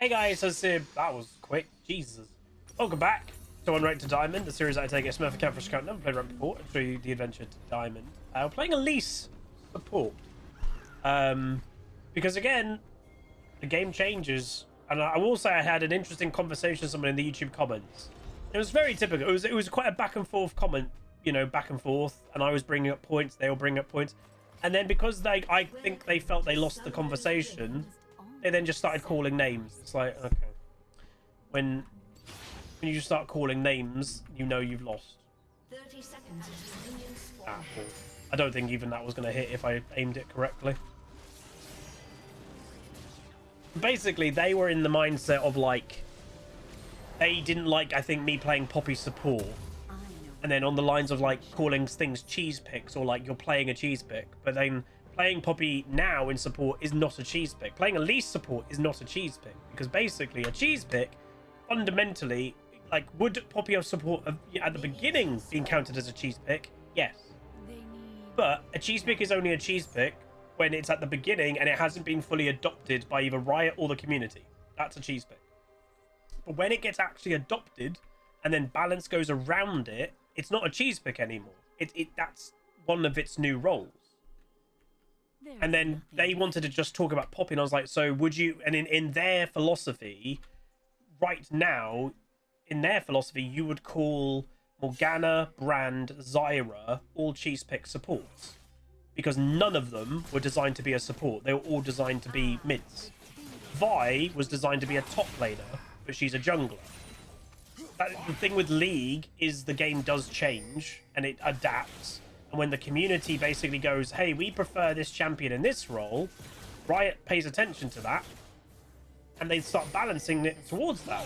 Hey guys, that was quick. Jesus. Welcome back to Unranked to Diamond, the series I take a Smurf account for Scout. Never played rank before. I'll show you the adventure to Diamond. We're playing Elise support. Because again, the game changes. And I will say I had an interesting conversation with someone in the YouTube comments. It was very typical. It was quite a back and forth comment, you know, back and forth. And I was bringing up points, they were bringing up points. And then because I think they felt they lost the conversation, they then just started calling names. It's like, okay. When you just start calling names, you know you've lost. 30 seconds until minions spawn. Well, I don't think even that was going to hit if I aimed it correctly. Basically, they were in the mindset of like, they didn't like, I think, me playing Poppy support. And then on the lines of like calling things cheese picks or like you're playing a cheese pick. But then playing Poppy now in support is not a cheese pick. Playing Elise support is not a cheese pick. Because basically a cheese pick, fundamentally, like, would Poppy of support have, at the beginning being counted as a cheese pick? Yes. But a cheese pick is only a cheese pick when it's at the beginning and it hasn't been fully adopted by either Riot or the community. That's a cheese pick. But when it gets actually adopted and then balance goes around it, it's not a cheese pick anymore. That's one of its new roles. And then they wanted to just talk about Poppy, and I was like, so would you... And in their philosophy, right now, in their philosophy, you would call Morgana, Brand, Zyra all cheese pick supports. Because none of them were designed to be a support. They were all designed to be mids. Vi was designed to be a top laner, but she's a jungler. The thing with League is the game does change and it adapts. And when the community basically goes, hey, we prefer this champion in this role, Riot pays attention to that and they start balancing it towards that.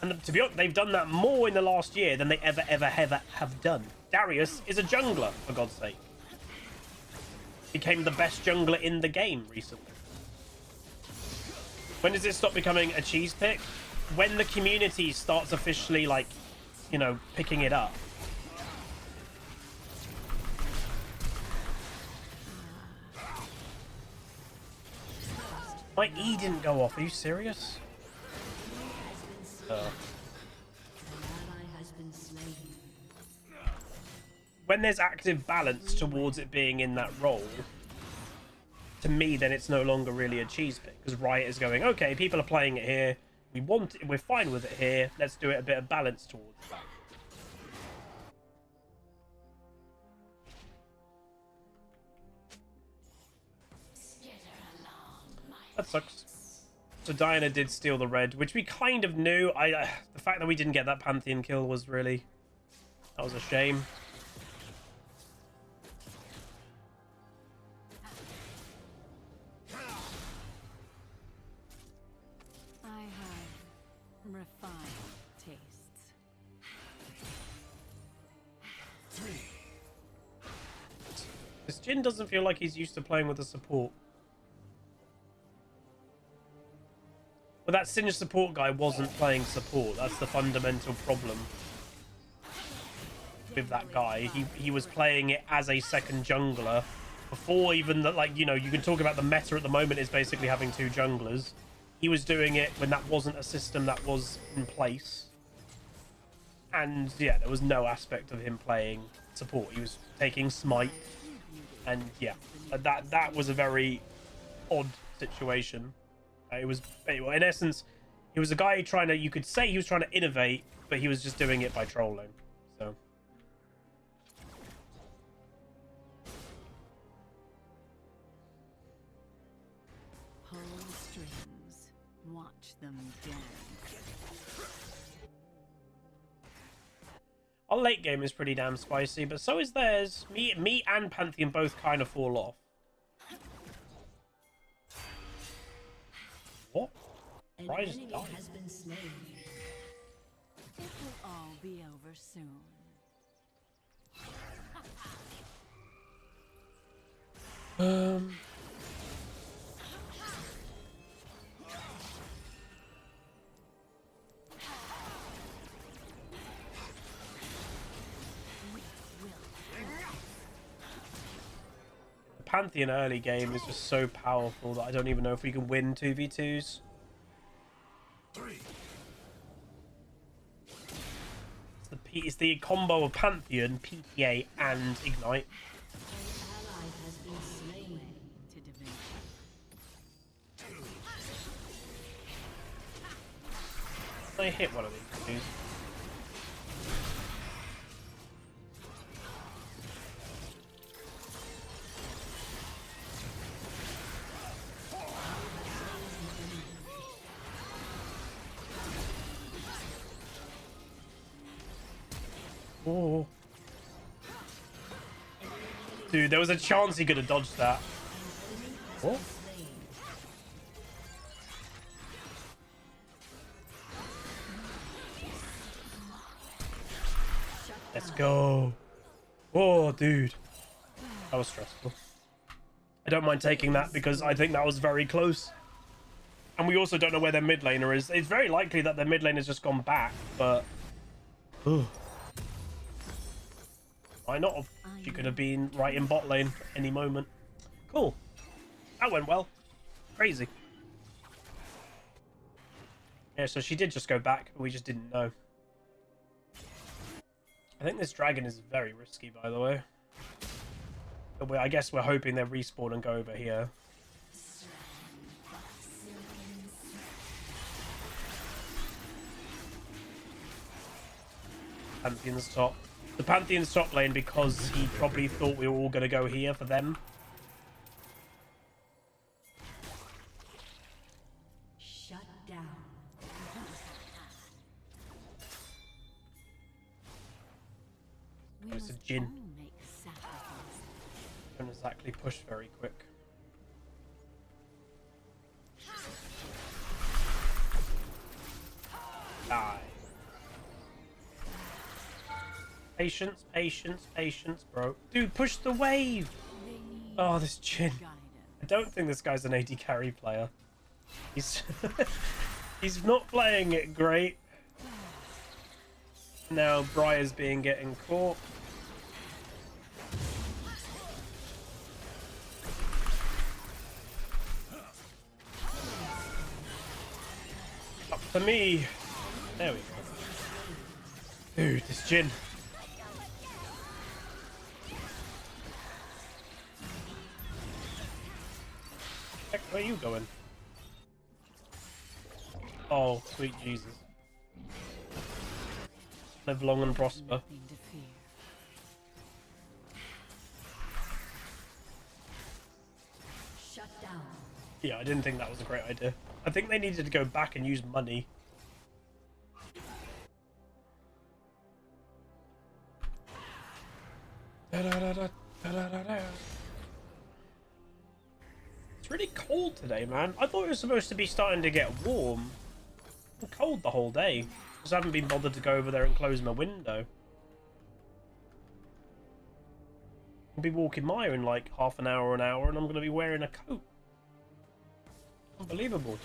And to be honest, they've done that more in the last year than they ever have done. Darius is a jungler, for God's sake. Became the best jungler in the game recently. When does it stop becoming a cheese pick? When the community starts officially, like, you know, picking it up. My E didn't go off. Are you serious? When there's active balance towards it being in that role, to me, then it's no longer really a cheese pick. Because Riot is going, okay, people are playing it here. We want it, we're fine with it here. Let's do it a bit of balance towards that. That sucks. So Diana did steal the red, which we kind of knew. The fact that we didn't get that Pantheon kill was really... That was a shame. Refined tastes. This Jhin doesn't feel like he's used to playing with a support. Well, that Singe support guy wasn't playing support. That's the fundamental problem with that guy. He was playing it as a second jungler before even that. Like, you know, you can talk about the meta at the moment is basically having two junglers. He was doing it when that wasn't a system that was in place. And yeah, there was no aspect of him playing support. He was taking smite. And yeah, that was a very odd situation. It was, in essence, he was a guy trying to, you could say he was trying to innovate, but he was just doing it by trolling. So. Watch them dance. Our late game is pretty damn spicy, but so is theirs. Me and Pantheon both kind of fall off. What? Rise died. Has been slain. It will all be over soon. Pantheon early game is just so powerful that I don't even know if we can win 2v2s. It's the combo of Pantheon, PTA, and Ignite. To divinity. I hit one of these dudes. Oh. Dude, there was a chance he could have dodged that. What? Let's go. Oh, dude. That was stressful. I don't mind taking that because I think that was very close. And we also don't know where their mid laner is. It's very likely that their mid lane has just gone back, but... Ooh. Why not? She could have been right in bot lane any moment. Cool. That went well. Crazy. Yeah, so she did just go back, but we just didn't know. I think this dragon is very risky, by the way. But I guess we're hoping they respawn and go over here. Pantheon's top. The Pantheon's top lane because he probably thought we were all going to go here for them. Shut down. We It's a must Jhin. all make sacrifices. Don't exactly push very quick. Die. Patience, patience, patience, bro. Dude, push the wave! They need Oh, this Jhin. guidance. I don't think this guy's an AD carry player. He's he's not playing it great. Now Briar's getting caught. Up to me. There we go. Dude, this Jhin. Heck, where are you going? Oh, sweet Jesus. Live long and prosper. Nothing to fear. Shut down. Yeah, I didn't think that was a great idea. I think they needed to go back and use money. It's really cold today, man. I thought it was supposed to be starting to get warm. It's been cold the whole day. Just haven't been bothered to go over there and close my window. I'll be walking Maya in like half an hour, and I'm going to be wearing a coat. Unbelievable.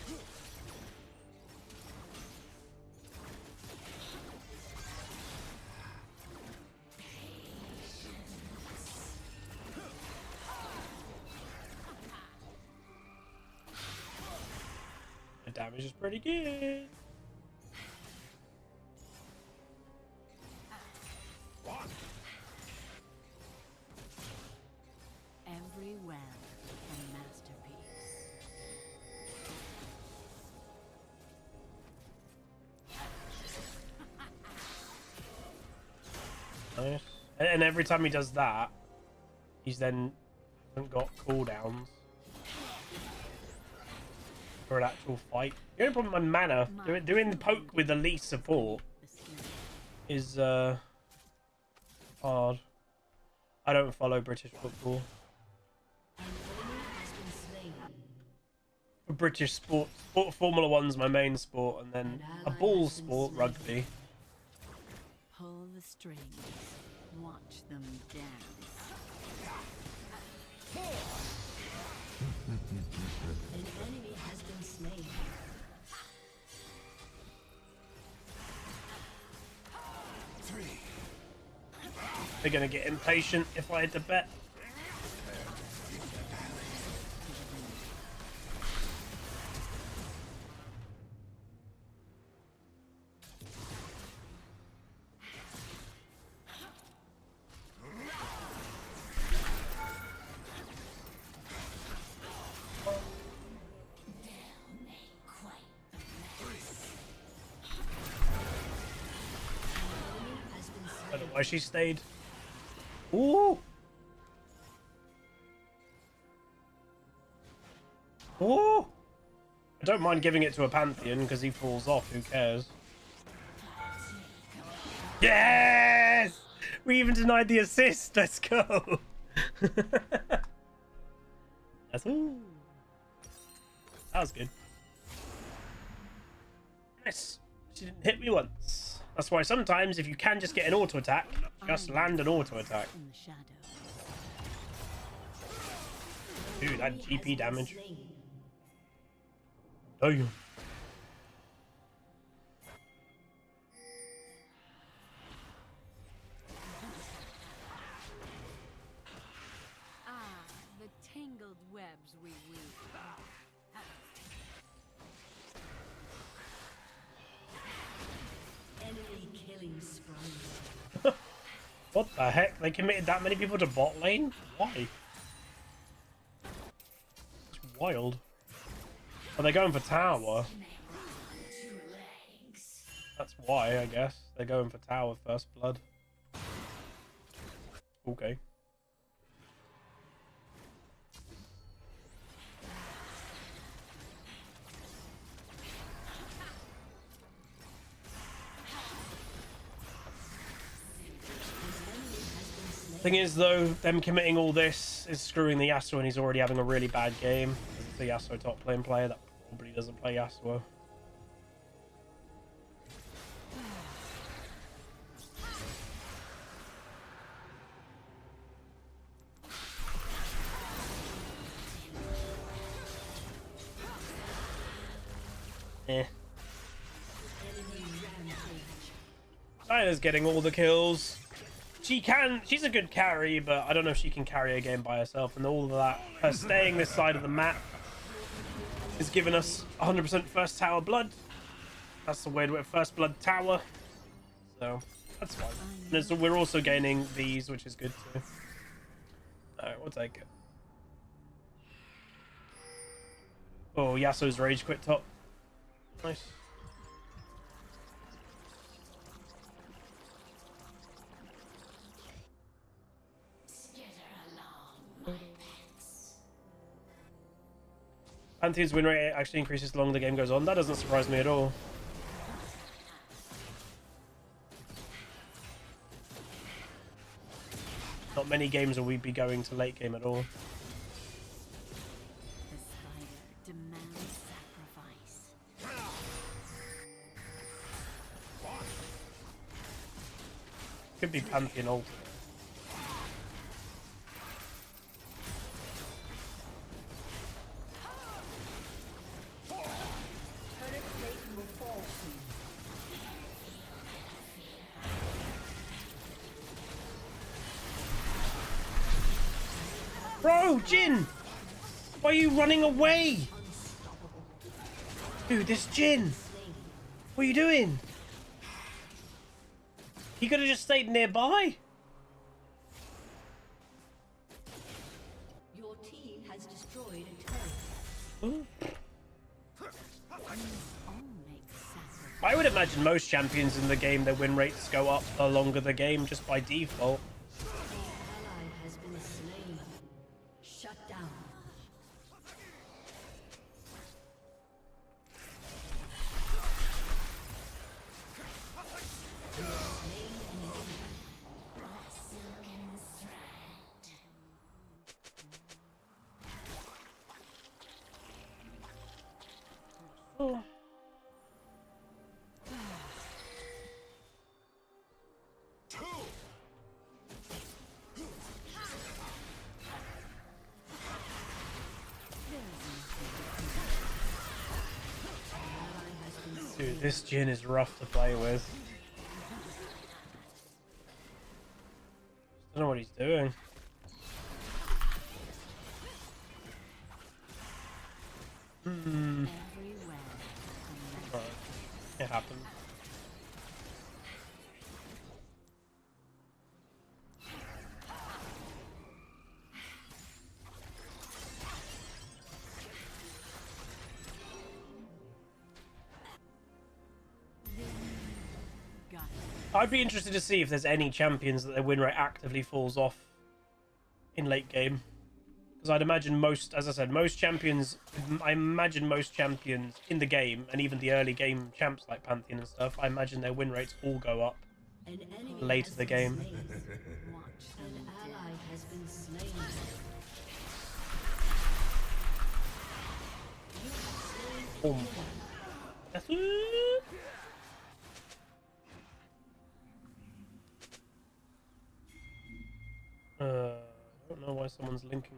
The damage is pretty good. Every well a masterpiece. Nice. And every time he does that, he's then hasn't got cooldowns for an actual fight. The only problem with my mana, doing the poke with Elise support The skill. is hard. I don't follow British football. An enemy has been slain. British sport, Formula One's my main sport, and then a ball sport, rugby. Pull the strings. Watch them dance. An enemy has been slain. They're gonna get impatient if I had to bet. why she stayed. Ooh. Ooh. I don't mind giving it to a Pantheon because he falls off. Who cares? Yes! We even denied the assist. Let's go. That's ooh. That was good. Nice. She didn't hit me once. That's why sometimes if you can just get an auto attack, just land an auto attack. In the shadow. Dude, that GP damage. Oh, you. The tangled webs we weave. Enemy killing spree. What the heck? They committed that many people to bot lane? Why? It's wild. Are they going for tower? That's why, I guess. They're going for tower first blood. Okay. Thing is, though, them committing all this is screwing the Yasuo, and he's already having a really bad game. It's the Yasuo top lane player that probably doesn't play Yasuo. Eh. Diana's getting all the kills. She's a good carry, but I don't know if she can carry a game by herself. And all of that, her staying this side of the map is giving us 100% first tower blood. That's the weird way, first blood tower. So, that's fine. And so we're also gaining these, which is good too. Alright, we'll take it. Oh, Yasuo's rage quit top. Nice. Pantheon's win rate actually increases the longer the game goes on. That doesn't surprise me at all. Not many games will we be going to late game at all. The spider demands sacrifice. Could be Pantheon ult. Bro, Jin! Why are you running away? Dude, this Jin! What are you doing? He could have just stayed nearby. Your team has destroyed a turret. I would imagine most champions in the game, their win rates go up the longer the game, just by default. Ally has been slain. Shut down. Oh. Dude, this Jin is rough to play with. I don't know what he's doing. Alright, it happened. Got it. I'd be interested to see if there's any champions that their win rate actively falls off in late game. Because I'd imagine most, as I said, most champions, I imagine most champions in the game, and even the early game champs like Pantheon and stuff, I imagine their win rates all go up later the game. An ally has been slain. Boom. I don't know why someone's linking.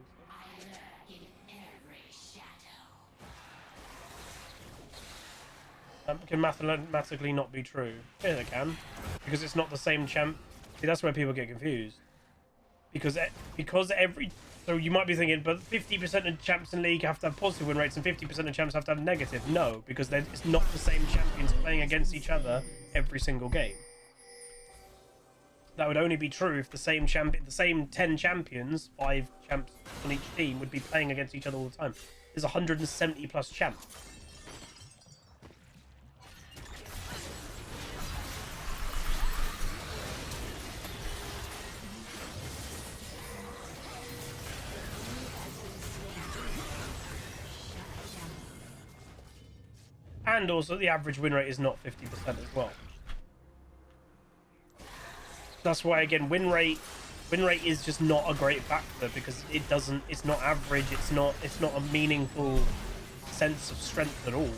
That can mathematically not be true. Yeah, they can, because it's not the same champ. See, that's where people get confused. Because every, so you might be thinking, but 50% of champs in league have to have positive win rates and 50% of champs have to have negative. No, because it's not the same champions playing against each other every single game. That would only be true if the same 10 champions, 5 champs on each team, would be playing against each other all the time. There's 170 plus champs. And also the average win rate is not 50% as well. That's why, again, win rate is just not a great factor, because it's not average, it's not a meaningful sense of strength at all.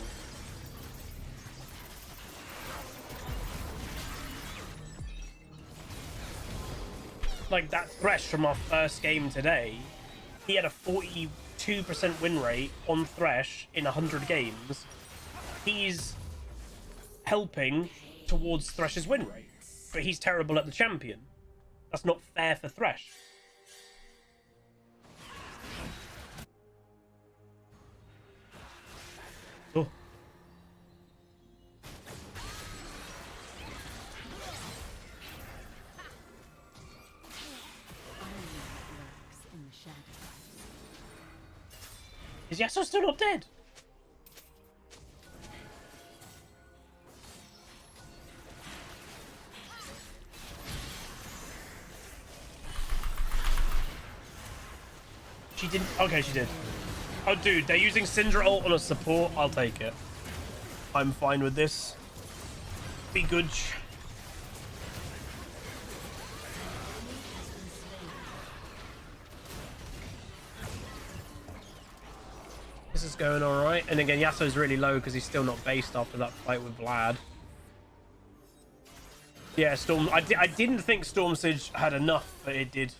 Like that Thresh from our first game today, he had a 42% win rate on Thresh in 100 games. He's helping towards Thresh's win rate, but he's terrible at the champion. That's not fair for Thresh. Oh. Is Yasuo still not dead? She didn't. Okay, she did. Oh, dude, they're using Syndra ult on a support. I'll take it. I'm fine with this. Be good. This is going all right. And again, Yasuo's really low because he's still not based after that fight with Vlad. Yeah, Storm. I didn't think Storm Siege had enough, but it did.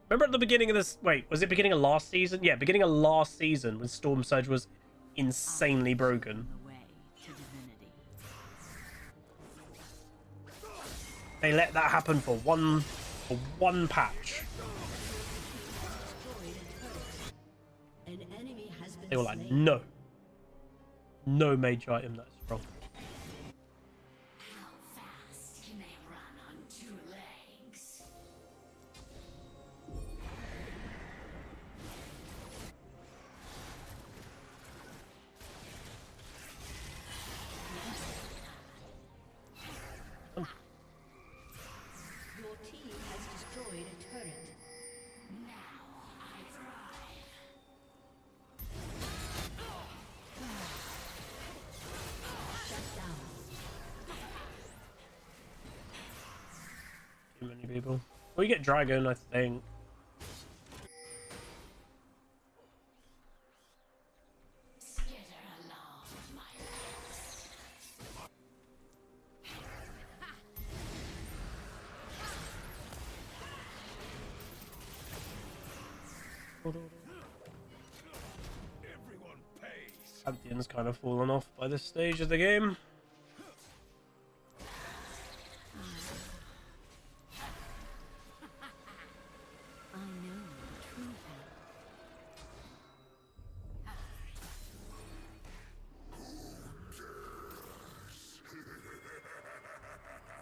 Remember at the beginning of this... Wait, was it beginning of last season? Yeah, beginning of last season when Storm Surge was insanely broken. They let that happen for one patch. They were like, no. No mage item that's strong. Many people. We get Dragon, I think. Pantheon's kind of fallen off by this stage of the game.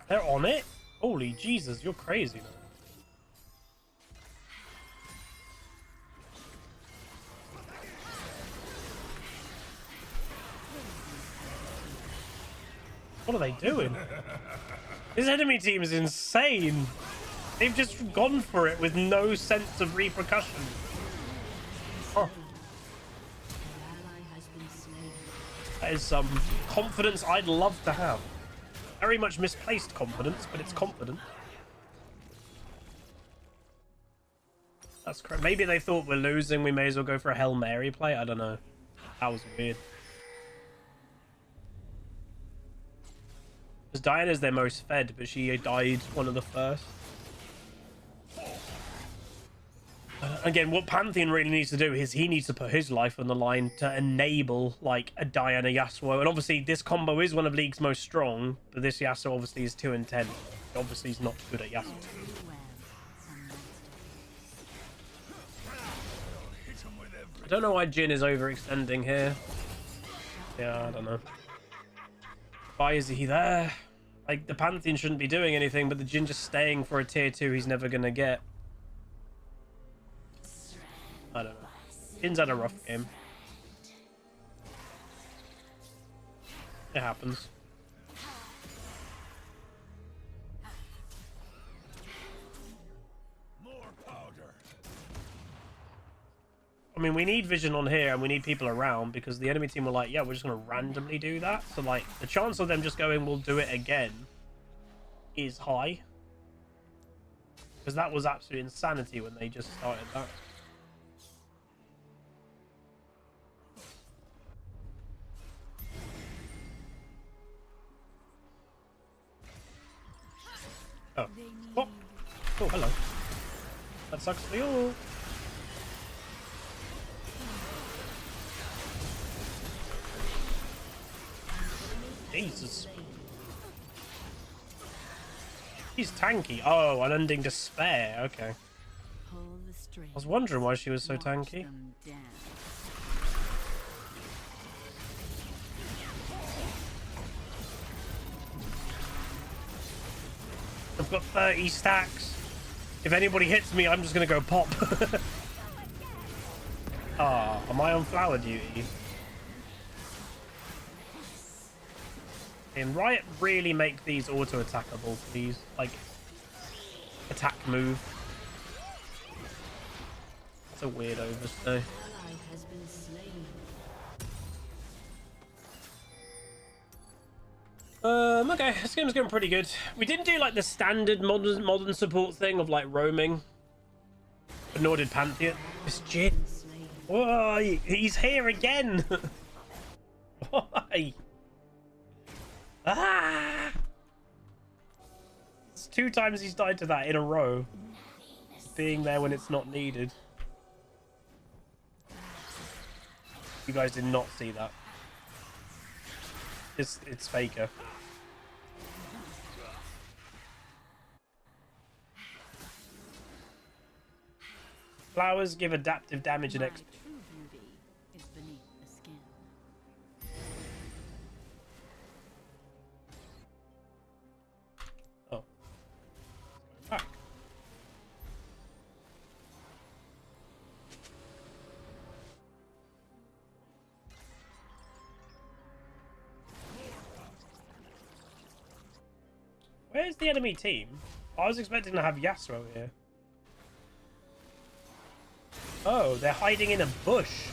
They're on it? Holy Jesus, you're crazy, man. What are they doing? This enemy team is insane. They've just gone for it with no sense of repercussion. Oh. That is some confidence I'd love to have. Very much misplaced confidence, but it's confident. That's correct. Maybe they thought we're losing. We may as well go for a Hail Mary play. I don't know. That was weird. Because Diana's their most fed, but she died one of the first. Again, what Pantheon really needs to do is he needs to put his life on the line to enable, like, a Diana Yasuo. And obviously, this combo is one of League's most strong, but this Yasuo obviously is 2 and 10. Obviously, he's not good at Yasuo. I don't know why Jhin is overextending here. Yeah, I don't know. Why is he there? Like, the Pantheon shouldn't be doing anything, but the Jhin just staying for a tier 2 he's never going to get. I don't know. Jin's had a rough game. It happens. More powder. I mean, we need vision on here and we need people around because the enemy team were like, yeah, we're just going to randomly do that. So, like, the chance of them just going, we'll do it again is high. Because that was absolute insanity when they just started that. Oh. Oh. Oh, hello. That sucks for you. Jesus. He's tanky. Oh, unending despair. Okay. I was wondering why she was so tanky. I've got 30 stacks. If anybody hits me, I'm just gonna go pop. Ah, am I on flower duty? Can Riot really make these auto-attackable, please? Like, attack move. That's a weird overstay. Okay, this game's going pretty good. We didn't do like the standard modern support thing of like roaming, but nor did Pantheon. It's Jhin. Why? He's here again. Why? Ah! It's 2 times he's died to that in a row. Being there when it's not needed. You guys did not see that. It's Faker. Flowers give adaptive damage and XP. Oh. Back. Where's the enemy team? I was expecting to have Yasuo here. Oh, they're hiding in a bush.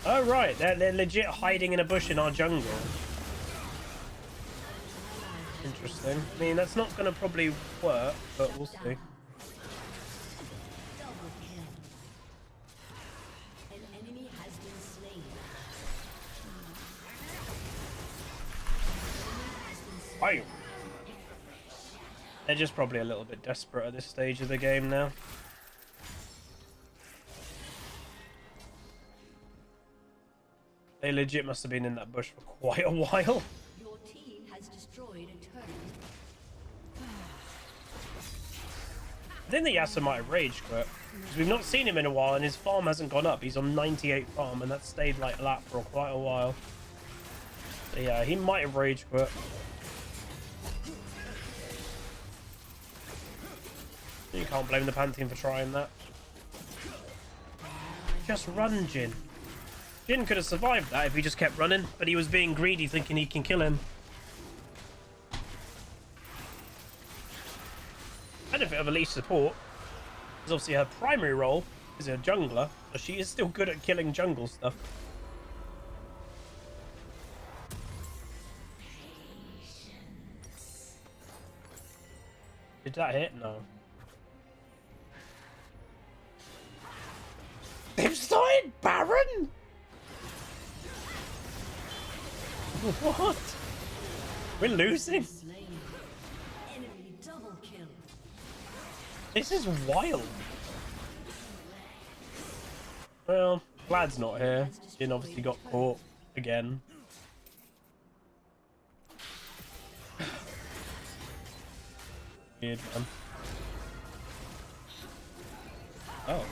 Oh, right. They're legit hiding in a bush in our jungle. Interesting. I mean, that's not going to probably work, but we'll see. Bam. They're just probably a little bit desperate at this stage of the game now. They legit must have been in that bush for quite a while. Your team has destroyed a turret. I think the Yasuo might have rage quit. Because we've not seen him in a while and his farm hasn't gone up. He's on 98 farm and that's stayed like that for quite a while. So yeah, he might have rage quit. You can't blame the Pantheon for trying that. Just run, Jhin. Jhin could have survived that if he just kept running, but he was being greedy thinking he can kill him. Benefit of Elise support is obviously her primary role is a jungler, but she is still good at killing jungle stuff. Did that hit? No. They've started Baron? What? We're losing? Slain. Enemy double kill. This is wild. Well, Vlad's not here. Jin obviously got caught again. Weird, man. Oh.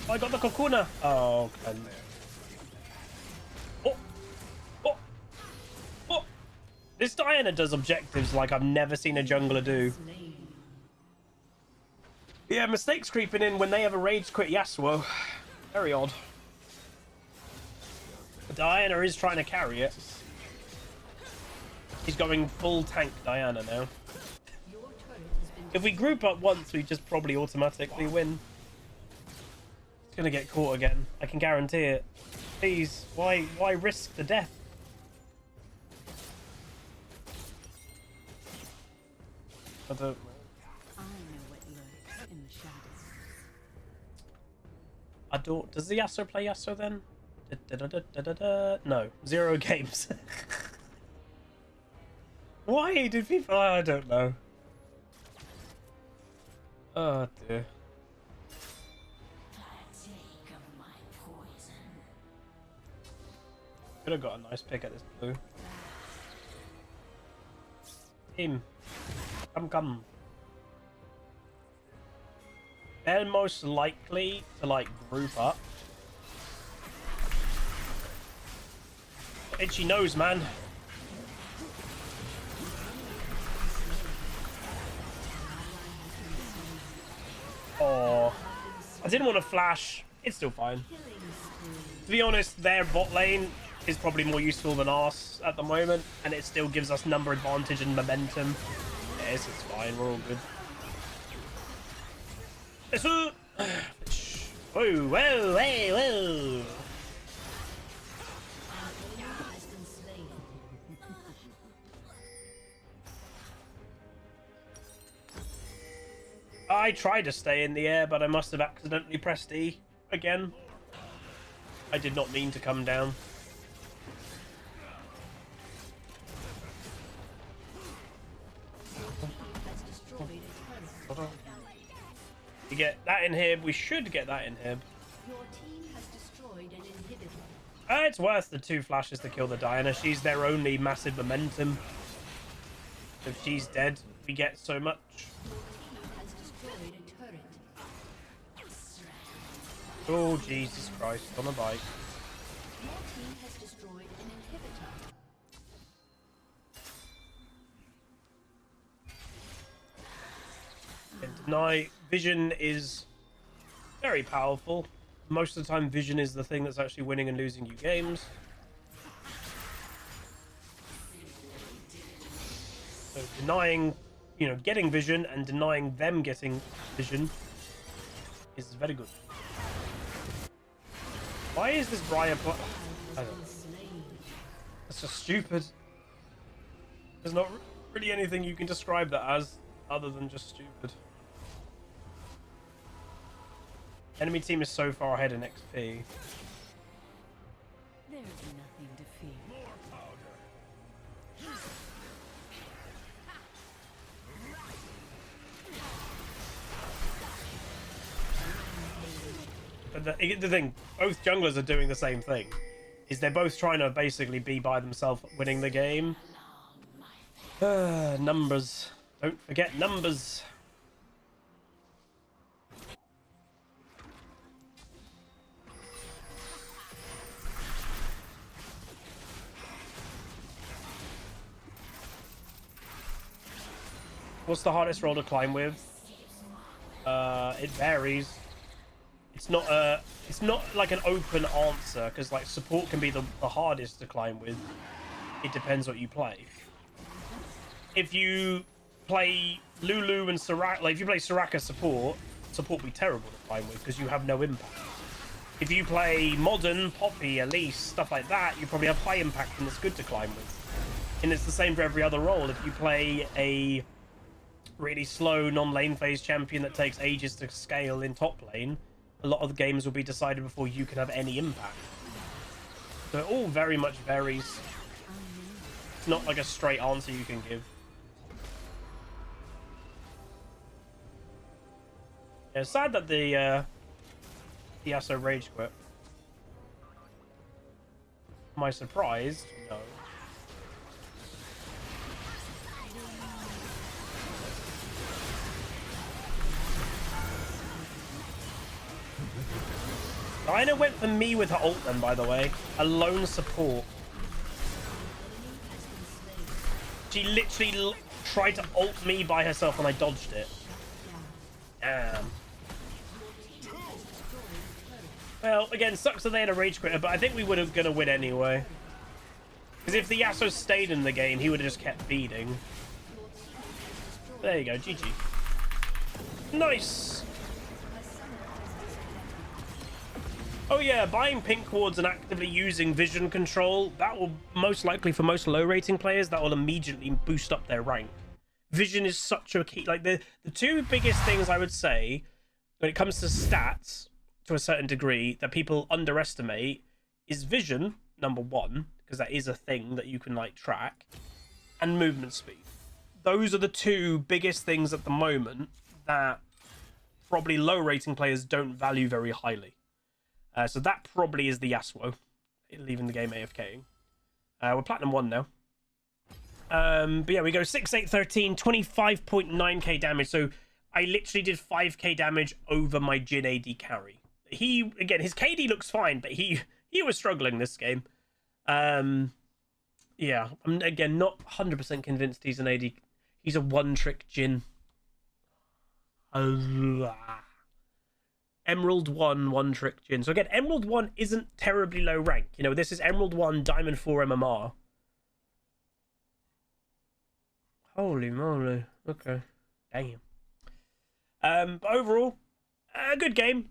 I got the Kokuna. Oh, okay. Oh. Oh. Oh. This Diana does objectives like I've never seen a jungler do. Slain. Yeah, mistakes creeping in when they have a rage quit Yasuo. Very odd. Diana is trying to carry it. He's going full tank Diana now. Your turret has been If we group up once, we just probably automatically win. It's gonna get caught again. I can guarantee it. Please, why risk the death? I don't know. I know what lurks in the shadows. I don't. Does the Yasuo play Yasuo then? No, 0 games. Why did people? I don't know. Oh dear. Partake of my poison. Could have got a nice pick at this blue. Team, come. They're most likely to like group up. Itchy nose, man. Oh, I didn't want to flash. It's still fine. To be honest, their bot lane is probably more useful than ours at the moment, and it still gives us number advantage and momentum. Yes, it's fine. We're all good. Whoa, whoa, hey, whoa. Has been slain. I tried to stay in the air, but I must have accidentally pressed E again. I did not mean to come down. Has destroyed a turret. You get that inhib. We should get that inhib. Your team has destroyed an inhibitor. It's worth the 2 flashes to kill the Diana. She's their only massive momentum. If she's dead, we get so much. Your team has destroyed a turret. Oh, Jesus Christ, on a bike. Your team has destroyed an inhibitor. And deny vision is very powerful. Most of the time, vision is the thing that's actually winning and losing you games. So denying, getting vision and denying them getting vision is very good. Why is this Briar I don't know. That's just stupid. There's not really anything you can describe that as other than just stupid. Enemy team is so far ahead in XP. There is nothing to fear. But the thing, both junglers are doing the same thing. Is they're both trying to basically be by themselves winning the game. Numbers. Don't forget numbers. What's the hardest role to climb with? It varies. It's not like an open answer, because like support can be the hardest to climb with. It depends what you play. If you play Lulu and Soraka, like if you play Soraka support will be terrible to climb with because you have no impact. If you play Modern, Poppy, Elise, stuff like that, you probably have high impact and it's good to climb with. And it's the same for every other role. If you play a really slow non-lane phase champion that takes ages to scale in top lane, a lot of the games will be decided before you can have any impact. So it all very much varies. It's not like a straight answer you can give. Yeah, it's sad that the Yasuo rage quit. Am I surprised? No. Dinah went for me with her ult then, by the way. A lone support. She literally tried to ult me by herself and I dodged it. Damn. Well, again, sucks that they had a rage quitter, but I think we would have gonna win anyway. Because if the Yasuo stayed in the game, he would have just kept feeding. There you go, GG. Nice. Oh yeah, buying pink wards and actively using vision control, that will most likely, for most low rating players, that will immediately boost up their rank. Vision is such a key, like the two biggest things I would say when it comes to stats to a certain degree that people underestimate is vision, number one, because that is a thing that you can like track, and movement speed. Those are the two biggest things at the moment that probably low rating players don't value very highly. So that probably is the Yasuo, leaving the game AFKing. We're Platinum 1 now. But yeah, we go 6, 8, 13, 25.9k damage. So I literally did 5k damage over my Jhin AD carry. He, again, his KD looks fine, but he was struggling this game. Yeah, I'm, again, not 100% convinced he's an AD. He's a one-trick Jhin. Emerald 1, one-trick Jhin. So again, Emerald 1 isn't terribly low rank. You know, this is Emerald 1, Diamond 4 MMR. Holy moly. Okay. Damn. But overall, a good game.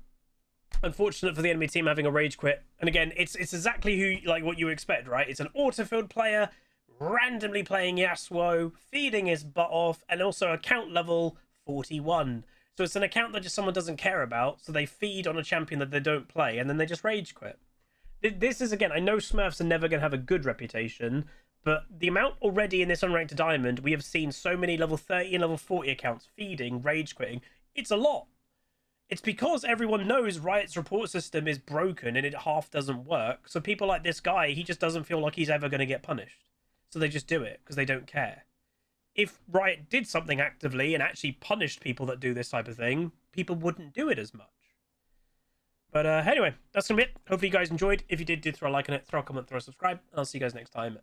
Unfortunate for the enemy team having a rage quit. And again, it's exactly who, like what you expect, right? It's an autofilled player, randomly playing Yasuo, feeding his butt off, and also account level 41. So it's an account that just someone doesn't care about, so they feed on a champion that they don't play, and then they just rage quit. This is, again, I know Smurfs are never going to have a good reputation, but the amount already in this Unranked Diamond, we have seen so many level 30 and level 40 accounts feeding, rage quitting. It's a lot. It's because everyone knows Riot's report system is broken and it half doesn't work. So people like this guy, he just doesn't feel like he's ever going to get punished. So they just do it because they don't care. If Riot did something actively and actually punished people that do this type of thing, people wouldn't do it as much. But anyway, that's going to be it. Hopefully you guys enjoyed. If you did, do throw a like on it, throw a comment, throw a subscribe. And I'll see you guys next time.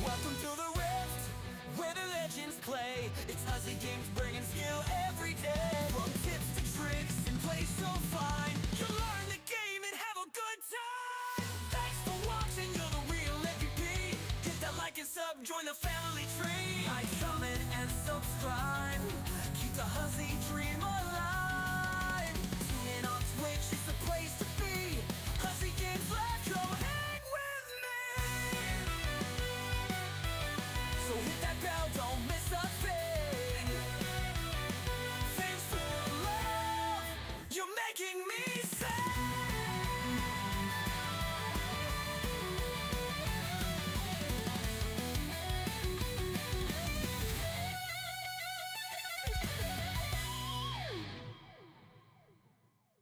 Welcome to the Rift, where the legends play. It's Aussie Games bringing skill every day. From tips to tricks and play so fine. You'll learn the game and have a good time. Thanks for watching, you're the real MVP. Hit that like and sub, join the family tree. Like, comment and subscribe. Keep the Aussie dream alive.